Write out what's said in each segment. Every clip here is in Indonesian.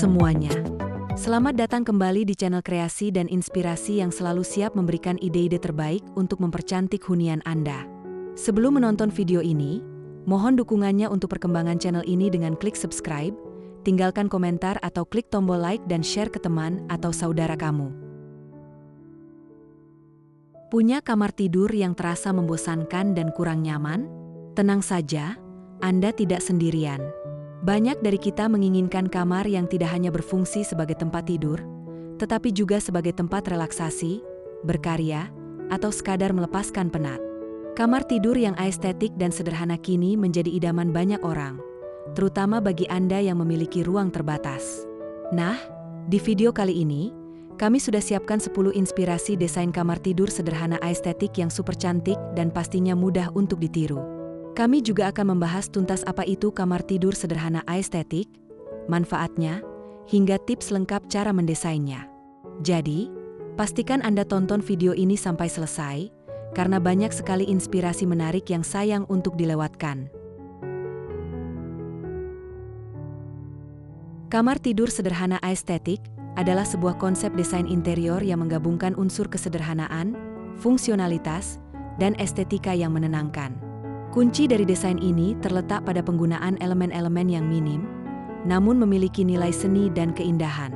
semuanya. Selamat datang kembali di channel kreasi dan inspirasi yang selalu siap memberikan ide-ide terbaik untuk mempercantik hunian Anda. Sebelum menonton video ini, mohon dukungannya untuk perkembangan channel ini dengan klik subscribe, tinggalkan komentar atau klik tombol like dan share ke teman atau saudara kamu. Punya kamar tidur yang terasa membosankan dan kurang nyaman? Tenang saja, Anda tidak sendirian. Banyak dari kita menginginkan kamar yang tidak hanya berfungsi sebagai tempat tidur, tetapi juga sebagai tempat relaksasi, berkarya, atau sekadar melepaskan penat. Kamar tidur yang estetik dan sederhana kini menjadi idaman banyak orang, terutama bagi Anda yang memiliki ruang terbatas. Nah, di video kali ini, kami sudah siapkan 10 inspirasi desain kamar tidur sederhana estetik yang super cantik dan pastinya mudah untuk ditiru. Kami juga akan membahas tuntas apa itu kamar tidur sederhana estetik, manfaatnya, hingga tips lengkap cara mendesainnya. Jadi, pastikan Anda tonton video ini sampai selesai, karena banyak sekali inspirasi menarik yang sayang untuk dilewatkan. Kamar tidur sederhana estetik adalah sebuah konsep desain interior yang menggabungkan unsur kesederhanaan, fungsionalitas, dan estetika yang menenangkan. Kunci dari desain ini terletak pada penggunaan elemen-elemen yang minim, namun memiliki nilai seni dan keindahan.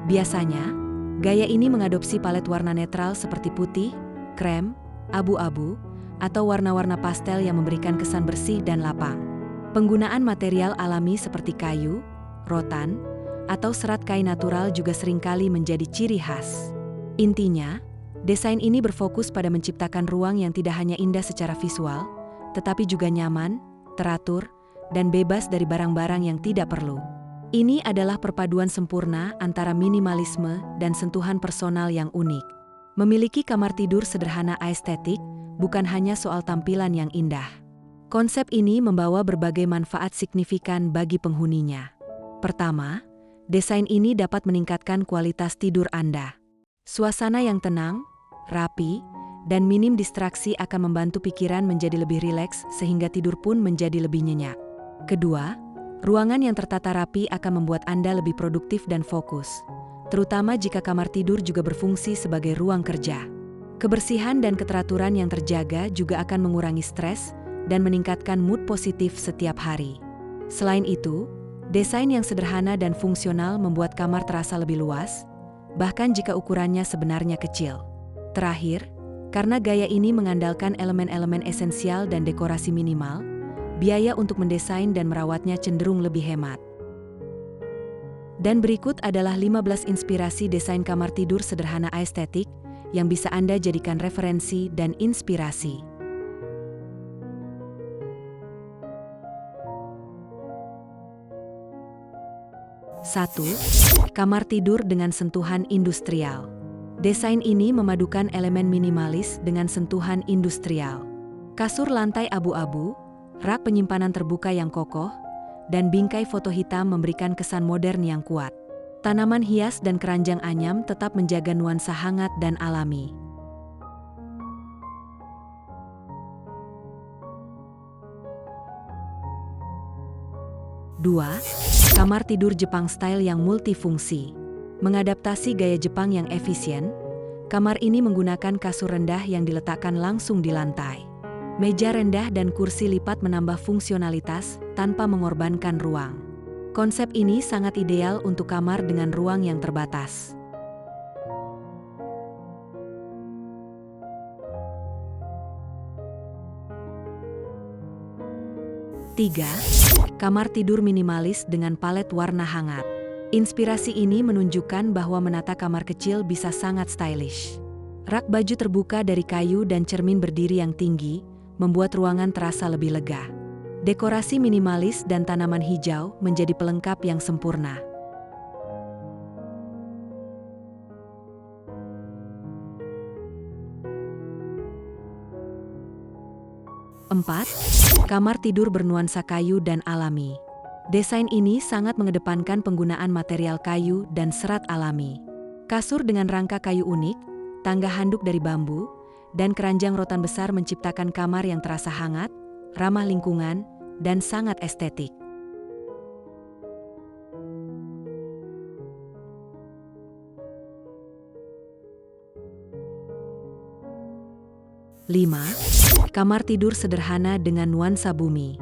Biasanya, gaya ini mengadopsi palet warna netral seperti putih, krem, abu-abu, atau warna-warna pastel yang memberikan kesan bersih dan lapang. Penggunaan material alami seperti kayu, rotan, atau serat kain natural juga seringkali menjadi ciri khas. Intinya, desain ini berfokus pada menciptakan ruang yang tidak hanya indah secara visual, tetapi juga nyaman, teratur, dan bebas dari barang-barang yang tidak perlu. Ini adalah perpaduan sempurna antara minimalisme dan sentuhan personal yang unik. Memiliki kamar tidur sederhana estetik bukan hanya soal tampilan yang indah. Konsep ini membawa berbagai manfaat signifikan bagi penghuninya. Pertama, desain ini dapat meningkatkan kualitas tidur Anda. Suasana yang tenang, rapi, dan minim distraksi akan membantu pikiran menjadi lebih rileks sehingga tidur pun menjadi lebih nyenyak. Kedua, ruangan yang tertata rapi akan membuat Anda lebih produktif dan fokus, terutama jika kamar tidur juga berfungsi sebagai ruang kerja. Kebersihan dan keteraturan yang terjaga juga akan mengurangi stres dan meningkatkan mood positif setiap hari. Selain itu, desain yang sederhana dan fungsional membuat kamar terasa lebih luas, bahkan jika ukurannya sebenarnya kecil. Terakhir, karena gaya ini mengandalkan elemen-elemen esensial dan dekorasi minimal, biaya untuk mendesain dan merawatnya cenderung lebih hemat. Dan berikut adalah 15 inspirasi desain kamar tidur sederhana estetik yang bisa Anda jadikan referensi dan inspirasi. 1. Kamar tidur dengan sentuhan industrial. Desain ini memadukan elemen minimalis dengan sentuhan industrial. Kasur lantai abu-abu, rak penyimpanan terbuka yang kokoh, dan bingkai foto hitam memberikan kesan modern yang kuat. Tanaman hias dan keranjang anyam tetap menjaga nuansa hangat dan alami. 2. Kamar tidur Jepang style yang multifungsi. Mengadaptasi gaya Jepang yang efisien, kamar ini menggunakan kasur rendah yang diletakkan langsung di lantai. Meja rendah dan kursi lipat menambah fungsionalitas tanpa mengorbankan ruang. Konsep ini sangat ideal untuk kamar dengan ruang yang terbatas. 3. Kamar tidur minimalis dengan palet warna hangat. Inspirasi ini menunjukkan bahwa menata kamar kecil bisa sangat stylish. Rak baju terbuka dari kayu dan cermin berdiri yang tinggi membuat ruangan terasa lebih lega. Dekorasi minimalis dan tanaman hijau menjadi pelengkap yang sempurna. 4. Kamar tidur bernuansa kayu dan alami. Desain ini sangat mengedepankan penggunaan material kayu dan serat alami. Kasur dengan rangka kayu unik, tangga handuk dari bambu, dan keranjang rotan besar menciptakan kamar yang terasa hangat, ramah lingkungan, dan sangat estetik. 5. Kamar tidur sederhana dengan nuansa bumi.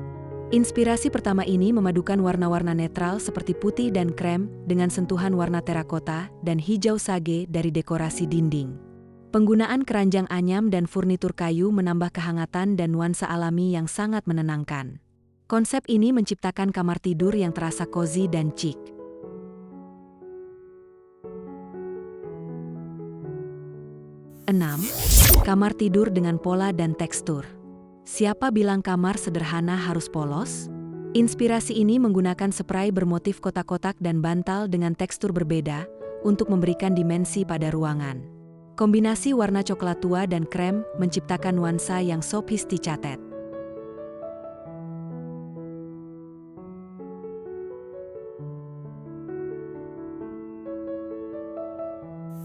Inspirasi pertama ini memadukan warna-warna netral seperti putih dan krem dengan sentuhan warna terakota dan hijau sage dari dekorasi dinding. Penggunaan keranjang anyam dan furnitur kayu menambah kehangatan dan nuansa alami yang sangat menenangkan. Konsep ini menciptakan kamar tidur yang terasa cozy dan chic. 6. Kamar tidur dengan pola dan tekstur. Siapa bilang kamar sederhana harus polos? Inspirasi ini menggunakan spray bermotif kotak-kotak dan bantal dengan tekstur berbeda untuk memberikan dimensi pada ruangan. Kombinasi warna coklat tua dan krem menciptakan nuansa yang sophisticated.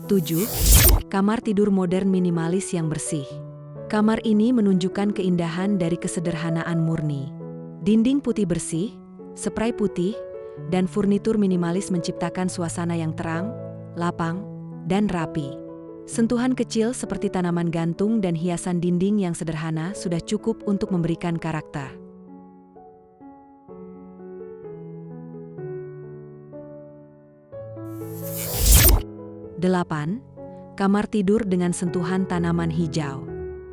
7. Kamar tidur modern minimalis yang bersih. Kamar ini menunjukkan keindahan dari kesederhanaan murni. Dinding putih bersih, spray putih, dan furnitur minimalis menciptakan suasana yang terang, lapang, dan rapi. Sentuhan kecil seperti tanaman gantung dan hiasan dinding yang sederhana sudah cukup untuk memberikan karakter. 8. Kamar tidur dengan sentuhan tanaman hijau.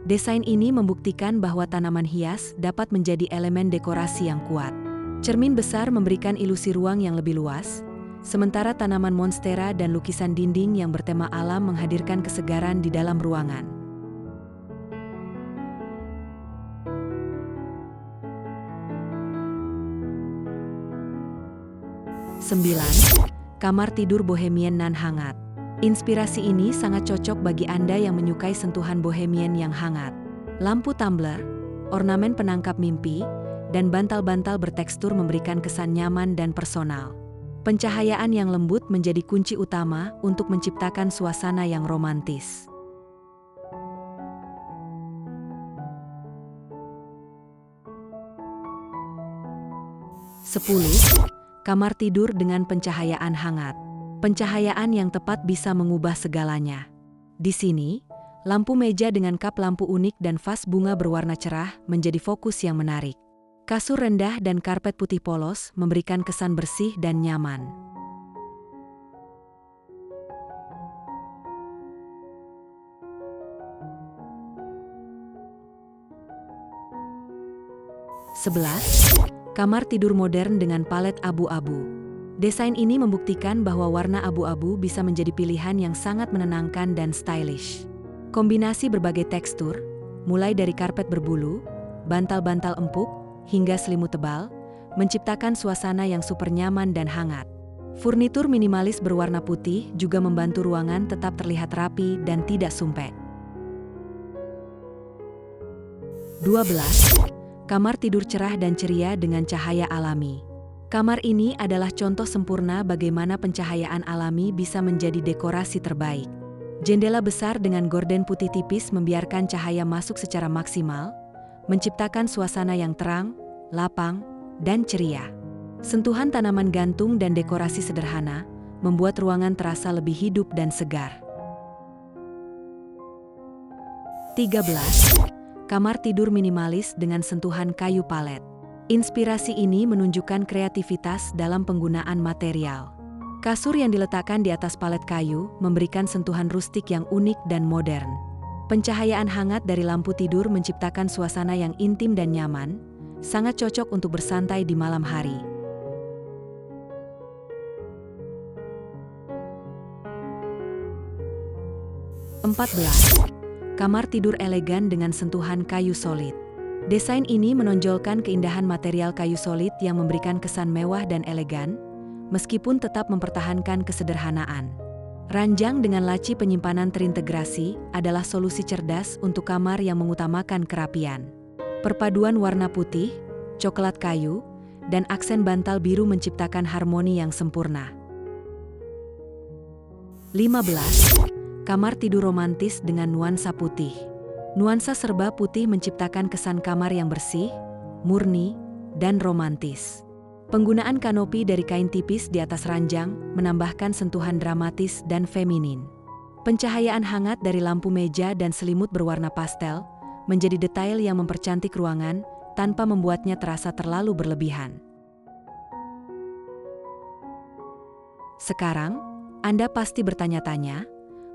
Desain ini membuktikan bahwa tanaman hias dapat menjadi elemen dekorasi yang kuat. Cermin besar memberikan ilusi ruang yang lebih luas, sementara tanaman monstera dan lukisan dinding yang bertema alam menghadirkan kesegaran di dalam ruangan. 9. Kamar tidur bohemian nan hangat. Inspirasi ini sangat cocok bagi Anda yang menyukai sentuhan bohemian yang hangat. Lampu tumbler, ornamen penangkap mimpi, dan bantal-bantal bertekstur memberikan kesan nyaman dan personal. Pencahayaan yang lembut menjadi kunci utama untuk menciptakan suasana yang romantis. 10. Kamar tidur dengan pencahayaan hangat. Pencahayaan yang tepat bisa mengubah segalanya. Di sini, lampu meja dengan kap lampu unik dan vas bunga berwarna cerah menjadi fokus yang menarik. Kasur rendah dan karpet putih polos memberikan kesan bersih dan nyaman. 11. Kamar tidur modern dengan palet abu-abu. Desain ini membuktikan bahwa warna abu-abu bisa menjadi pilihan yang sangat menenangkan dan stylish. Kombinasi berbagai tekstur, mulai dari karpet berbulu, bantal-bantal empuk, hingga selimut tebal, menciptakan suasana yang super nyaman dan hangat. Furnitur minimalis berwarna putih juga membantu ruangan tetap terlihat rapi dan tidak sumpek. 12. Kamar tidur cerah dan ceria dengan cahaya alami. Kamar ini adalah contoh sempurna bagaimana pencahayaan alami bisa menjadi dekorasi terbaik. Jendela besar dengan gorden putih tipis membiarkan cahaya masuk secara maksimal, menciptakan suasana yang terang, lapang, dan ceria. Sentuhan tanaman gantung dan dekorasi sederhana membuat ruangan terasa lebih hidup dan segar. 13. Kamar tidur minimalis dengan sentuhan kayu palet. Inspirasi ini menunjukkan kreativitas dalam penggunaan material. Kasur yang diletakkan di atas palet kayu memberikan sentuhan rustik yang unik dan modern. Pencahayaan hangat dari lampu tidur menciptakan suasana yang intim dan nyaman, sangat cocok untuk bersantai di malam hari. 14. Kamar tidur elegan dengan sentuhan kayu solid. Desain ini menonjolkan keindahan material kayu solid yang memberikan kesan mewah dan elegan, meskipun tetap mempertahankan kesederhanaan. Ranjang dengan laci penyimpanan terintegrasi adalah solusi cerdas untuk kamar yang mengutamakan kerapian. Perpaduan warna putih, coklat kayu, dan aksen bantal biru menciptakan harmoni yang sempurna. 15. Kamar tidur romantis dengan nuansa putih. Nuansa serba putih menciptakan kesan kamar yang bersih, murni, dan romantis. Penggunaan kanopi dari kain tipis di atas ranjang menambahkan sentuhan dramatis dan feminin. Pencahayaan hangat dari lampu meja dan selimut berwarna pastel menjadi detail yang mempercantik ruangan tanpa membuatnya terasa terlalu berlebihan. Sekarang, Anda pasti bertanya-tanya,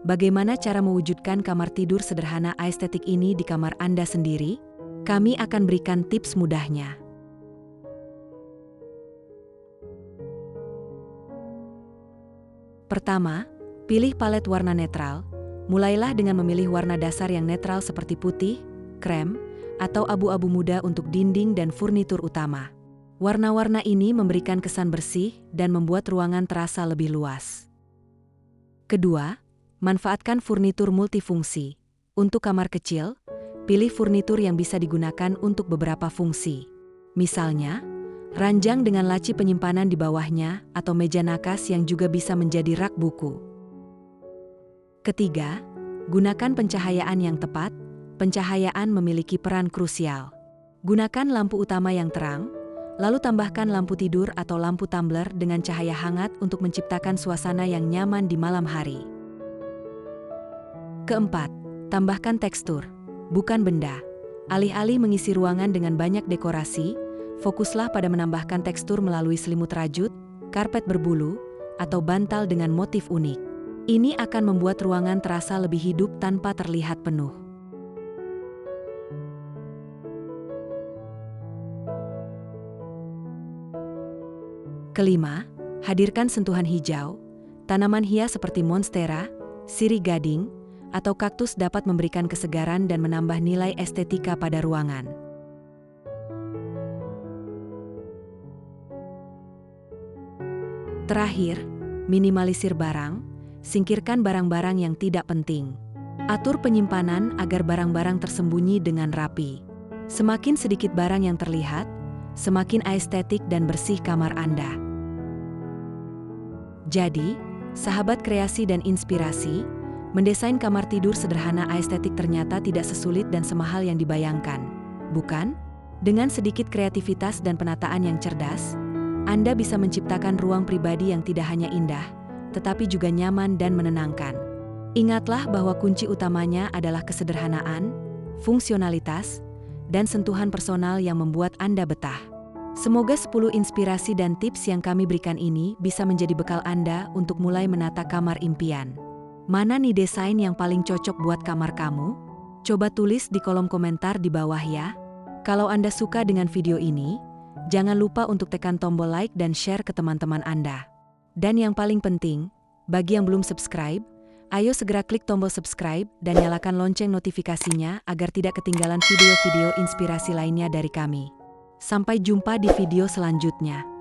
bagaimana cara mewujudkan kamar tidur sederhana estetik ini di kamar Anda sendiri? Kami akan berikan tips mudahnya. Pertama, pilih palet warna netral. Mulailah dengan memilih warna dasar yang netral seperti putih, krem, atau abu-abu muda untuk dinding dan furnitur utama. Warna-warna ini memberikan kesan bersih dan membuat ruangan terasa lebih luas. Kedua, manfaatkan furnitur multifungsi. Untuk kamar kecil, pilih furnitur yang bisa digunakan untuk beberapa fungsi. Misalnya, ranjang dengan laci penyimpanan di bawahnya atau meja nakas yang juga bisa menjadi rak buku. Ketiga, gunakan pencahayaan yang tepat. Pencahayaan memiliki peran krusial. Gunakan lampu utama yang terang, lalu tambahkan lampu tidur atau lampu tumbler dengan cahaya hangat untuk menciptakan suasana yang nyaman di malam hari. Keempat, tambahkan tekstur, bukan benda. Alih-alih mengisi ruangan dengan banyak dekorasi, fokuslah pada menambahkan tekstur melalui selimut rajut, karpet berbulu, atau bantal dengan motif unik. Ini akan membuat ruangan terasa lebih hidup tanpa terlihat penuh. Kelima, hadirkan sentuhan hijau. Tanaman hias seperti monstera, sirih gading, atau kaktus dapat memberikan kesegaran dan menambah nilai estetika pada ruangan. Terakhir, minimalisir barang. Singkirkan barang-barang yang tidak penting. Atur penyimpanan agar barang-barang tersembunyi dengan rapi. Semakin sedikit barang yang terlihat, semakin estetik dan bersih kamar Anda. Jadi, sahabat kreasi dan inspirasi, mendesain kamar tidur sederhana estetik ternyata tidak sesulit dan semahal yang dibayangkan, bukan? Dengan sedikit kreativitas dan penataan yang cerdas, Anda bisa menciptakan ruang pribadi yang tidak hanya indah, tetapi juga nyaman dan menenangkan. Ingatlah bahwa kunci utamanya adalah kesederhanaan, fungsionalitas, dan sentuhan personal yang membuat Anda betah. Semoga 10 inspirasi dan tips yang kami berikan ini bisa menjadi bekal Anda untuk mulai menata kamar impian. Mana nih desain yang paling cocok buat kamar kamu? Coba tulis di kolom komentar di bawah ya. Kalau Anda suka dengan video ini, jangan lupa untuk tekan tombol like dan share ke teman-teman Anda. Dan yang paling penting, bagi yang belum subscribe, ayo segera klik tombol subscribe dan nyalakan lonceng notifikasinya agar tidak ketinggalan video-video inspirasi lainnya dari kami. Sampai jumpa di video selanjutnya.